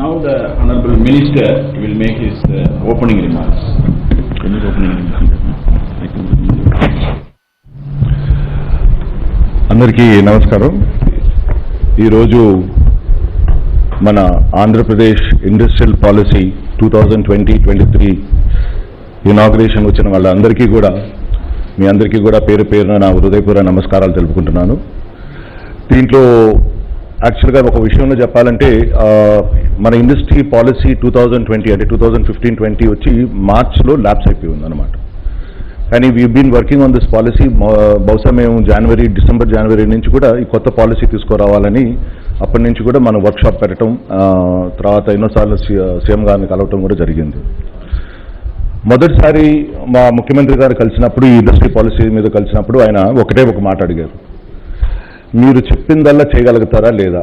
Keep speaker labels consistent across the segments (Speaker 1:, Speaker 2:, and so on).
Speaker 1: Now the Honorable Minister will make his opening remarks.
Speaker 2: అందరికీ నమస్కారం. ఈరోజు మన ఆంధ్రప్రదేశ్ ఇండస్ట్రియల్ పాలసీ 2020-23 ఇనాగ్రేషన్ వచ్చిన వాళ్ళందరికీ కూడా మీ అందరికీ కూడా పేరు పేరున నా హృదయపూర్వక నమస్కారాలు తెలుపుకుంటున్నాను. దీంట్లో యాక్చువల్గా ఒక విషయంలో చెప్పాలంటే మన ఇండస్ట్రీ పాలసీ 2020 అంటే 2015-20 వచ్చి మార్చ్లో ల్యాప్స్ అయిపోయి ఉందన్నమాట. కానీ we been working on this policy. బహుశా మేము డిసెంబర్ జనవరి నుంచి కూడా ఈ కొత్త పాలసీ తీసుకురావాలని అప్పటి నుంచి కూడా మనం వర్క్షాప్ పెట్టడం, తర్వాత ఎన్నోసార్లు సీఎం గారిని కలవటం కూడా జరిగింది. మొదటిసారి మా ముఖ్యమంత్రి గారు కలిసినప్పుడు ఈ ఇండస్ట్రీ పాలసీ మీద కలిసినప్పుడు ఆయన ఒకటే ఒక మాట అడిగారు, మీరు చెప్పిందల్లా చేయగలుగుతారా లేదా,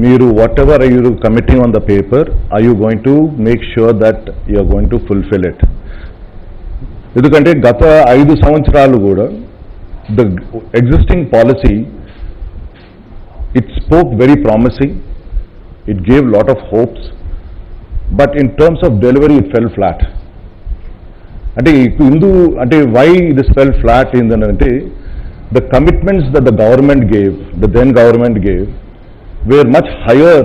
Speaker 2: మీరు whatever I you committing on the paper I you going to make sure that you are going to fulfil it. ఎందుకంటే గత 5 సంవత్సరాలు కూడా the existing policy it spoke very promising, it gave lot of hopes, but in terms of delivery it fell flat. అంటే why this fell flat ఏంటంటే the commitments that the government gave, the then government gave, were much higher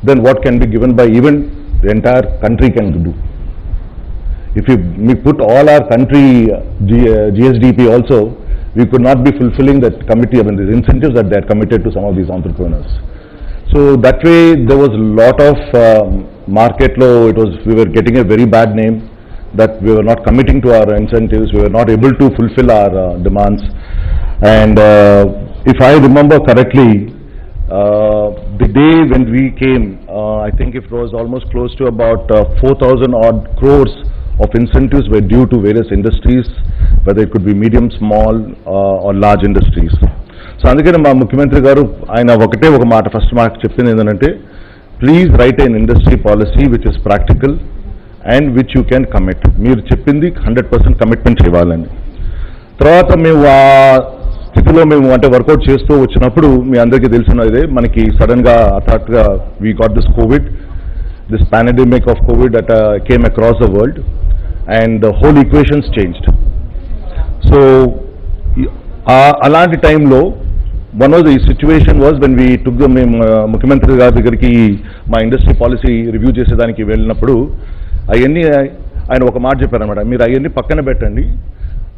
Speaker 2: than what can be given by even the entire country can do. If we put all our country GSDP also, we could not be fulfilling that committee, the incentives that they had committed to some of these entrepreneurs. So that way there was a lot of market law, we were getting a very bad name that we were not committing to our incentives, we were not able to fulfill our demands. And if I remember correctly, the day when we came, I think it was almost close to about 4,000 odd crores of incentives were due to various industries, whether it could be medium, small or large industries. So అందుకని మా ముఖ్యమంత్రి గారు ఆయన ఒకటే ఒక మాట first మాకు చెప్పింది ఏంటంటే, please right an industry policy which is practical and which you can commit. మీరు చెప్పింది 100% కమిట్మెంట్ చేయాలని. తర్వాత మేము ఆ స్థితిలో అంటే వర్కౌట్ చేస్తూ వచ్చినప్పుడు మీ అందరికీ తెలిసినదే, మనకి సడన్గా అథాట్గా we got this pandemic of Covid that came across the world and the whole equations changed. So అలాంటి టైంలో one of the situation was when we took మేము ముఖ్యమంత్రి గారి దగ్గరికి మా ఇండస్ట్రీ పాలసీ రివ్యూ చేసేదానికి వెళ్ళినప్పుడు అవన్నీ ఆయన ఒక మాట చెప్పారనమాట, మీరు అవన్నీ పక్కన పెట్టండి,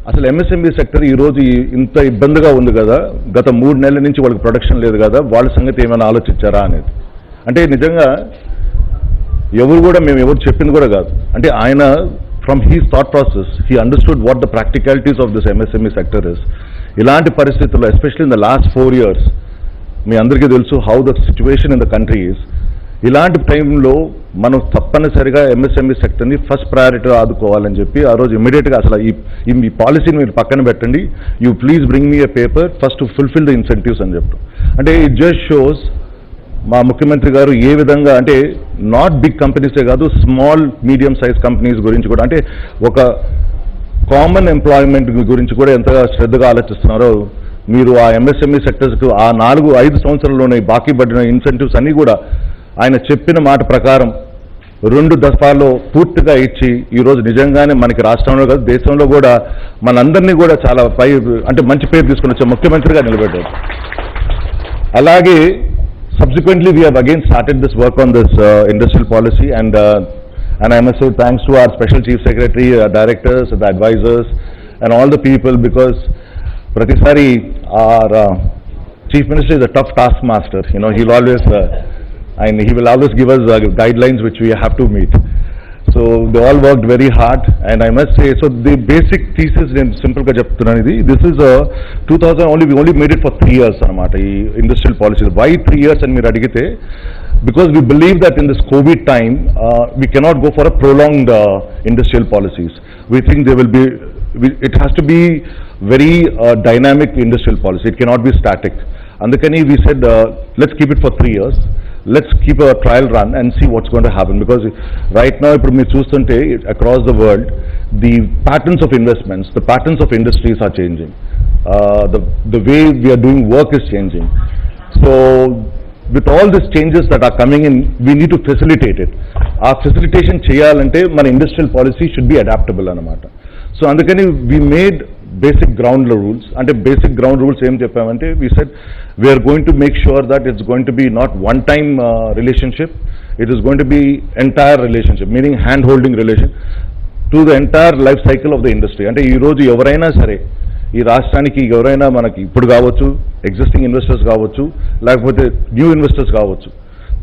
Speaker 2: అసలు ఎంఎస్ఎంఈ సెక్టర్ ఈరోజు ఇంత ఇబ్బందిగా ఉంది కదా, గత 3 నెలల నుంచి వాళ్ళకి ప్రొడక్షన్ లేదు కదా, వాళ్ళ సంగతి ఏమైనా ఆలోచించారా అనేది. అంటే నిజంగా మేము ఎవరు చెప్పింది కూడా కాదు. అంటే ఆయన from he's thought process he understood what the practicalities of this MSME sector is. ఇలాంటి పరిస్థితుల్లో especially in the last 4 years మీ అందరికీ తెలుసు how the situation in the country is. ఇలాంటి టైంలో మనం తప్పనిసరిగా ఎంఎస్ఎంఈ సెక్టర్ని ఫస్ట్ ప్రయారిటీగా ఆదుకోవాలని చెప్పి ఆ రోజు ఇమీడియట్గా అసలు ఈ పాలసీని మీరు పక్కన పెట్టండి, you please bring me a paper first to fulfil the incentives అని చెప్పి. అంటే ఇట్ జస్ట్ షోస్ మా ముఖ్యమంత్రి గారు ఏ విధంగా అంటే నాట్ బిగ్ కంపెనీసే కాదు, స్మాల్ మీడియం సైజ్ కంపెనీస్ గురించి కూడా, అంటే ఒక కామన్ ఎంప్లాయ్మెంట్ గురించి కూడా ఎంతగా శ్రద్ధగా ఆలోచిస్తున్నారో. మీరు ఆ ఎంఎస్ఎంఈ సెక్టర్స్కు ఆ 4-5 సంవత్సరాల్లోనే బాకీ పడిన ఇన్సెంటివ్స్ అన్నీ కూడా ఆయన చెప్పిన మాట ప్రకారం 2 దఫాల్లో పూర్తిగా ఇచ్చి ఈరోజు నిజంగానే మనకి రాష్ట్రంలో కాదు దేశంలో కూడా మనందరినీ కూడా చాలా మంచి పేరు తీసుకుని వచ్చే ముఖ్యమంత్రిగా నిలబెట్టారు. అలాగే subsequently we have again started this work on this industrial policy and I must say thanks to our special chief secretary, directors, the advisors and all the people, because ప్రతిసారి our Chief Minister is a tough taskmaster. He will always give us guidelines which we have to meet. So they all worked very hard, and I must say, so the basic thesis in simple ga cheptunanu idi, this is a 2000 we only made it for 3 years anamata ee industrial policy. Why 3 years and meer adigite, because we believe that in this COVID time we cannot go for a prolonged industrial policies. We think there will be it has to be very dynamic industrial policy. It cannot be static. Andukani we said let's keep it for 3 years. Let's keep a trial run and see what's going to happen, because right now ఇప్పుడు మీరు చూస్తుంటే across the world the patterns of investments, the patterns of industries are changing, the way we are doing work is changing. So with all these changes that are coming in, we need to facilitate it. Our facilitation cheyalante మన industrial policy should be adaptable అన్నమాట. So అందుకని we made basic ground rules. అంటే basic ground rules ఏం చెప్పామంటే, we said we are going to make sure that it's going to be not one time relationship, it is going to be entire relationship, meaning hand holding relation to the entire life cycle of the industry. అంటే ఈ రోజు ఎవరైనా సరే ఈ రాష్ట్రానికి ఎవరైనా మనకి ఇప్పుడు కావచ్చు, ఎగ్జిస్టింగ్ ఇన్వెస్టర్స్ కావచ్చు, లేకపోతే న్యూ ఇన్వెస్టర్స్ కావచ్చు,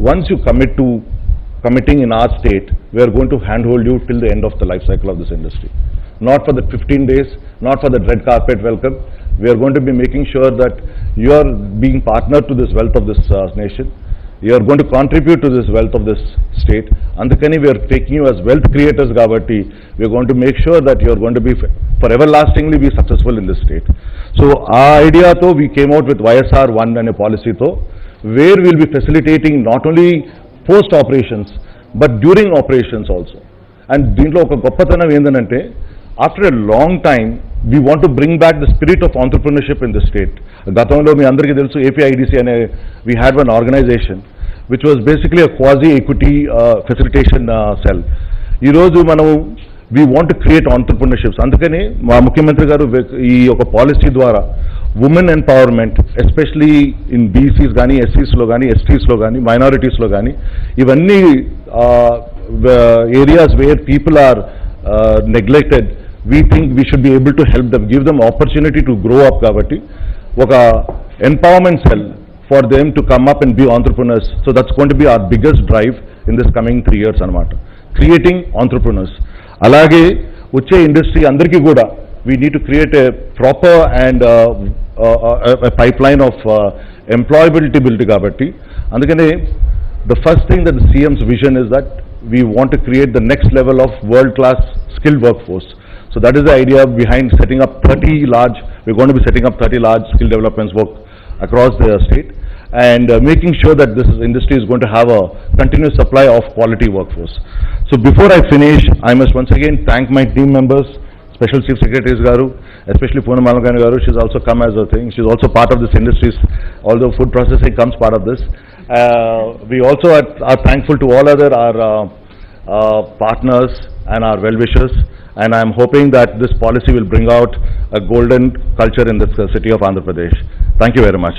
Speaker 2: once you committing in our state, we are going to handhold you till the end of the life cycle of this industry. Not for the 15 days, not for the red carpet welcome. We are going to be making sure that you are being partner to this wealth of this nation. You are going to contribute to this wealth of this state. Andukani we are taking you as wealth creators kabatti, we are going to make sure that you are going to be for everlastingly be successful in this state. So our idea tho we came out with YSR 1 and a policy tho, where we will be facilitating not only post operations but during operations also. And దీంట్లో ఒక గొప్పతనం ఏంటంటే, after a long time we want to bring back the spirit of entrepreneurship in the state. గతంలో మీ అందరికీ తెలుసు APIDC అనే we had one organization which was basically a quasi equity facilitation cell. ఈ రోజు మనం we want to create entrepreneurships. అందుకని మా ముఖ్యమంత్రి గారు ఈ ఒక పాలసీ ద్వారా women empowerment, especially in BCs కానీ, ఎస్సీస్లో కానీ, ఎస్టీస్లో కానీ, మైనారిటీస్లో కానీ, ఇవన్నీ areas where people are neglected, we think we should be able to help them, give them opportunity to grow up kabatti oka empowerment cell for them to come up and be entrepreneurs. So that's going to be our biggest drive in this coming 3 years anamata, creating entrepreneurs. Alage uche industry andariki kuda we need to create a proper and a pipeline of employability build kabatti. Andukane the first thing that the CM's vision is that we want to create the next level of world class skilled workforce. So that is the idea behind setting up 30 large, we're going to be setting up 30 large skill developments work across the state, and making sure that this industry is going to have a continuous supply of quality workforce. So before I finish, I must once again thank my team members, Special Chief Secretaries Garu, especially Poonam Malagani Garu. She's also come as a thing, she's also part of this industry, although food processing comes part of this. We also are thankful to all other our partners and our well-wishers, and I am hoping that this policy will bring out a golden culture in this city of Andhra Pradesh. Thank you very much.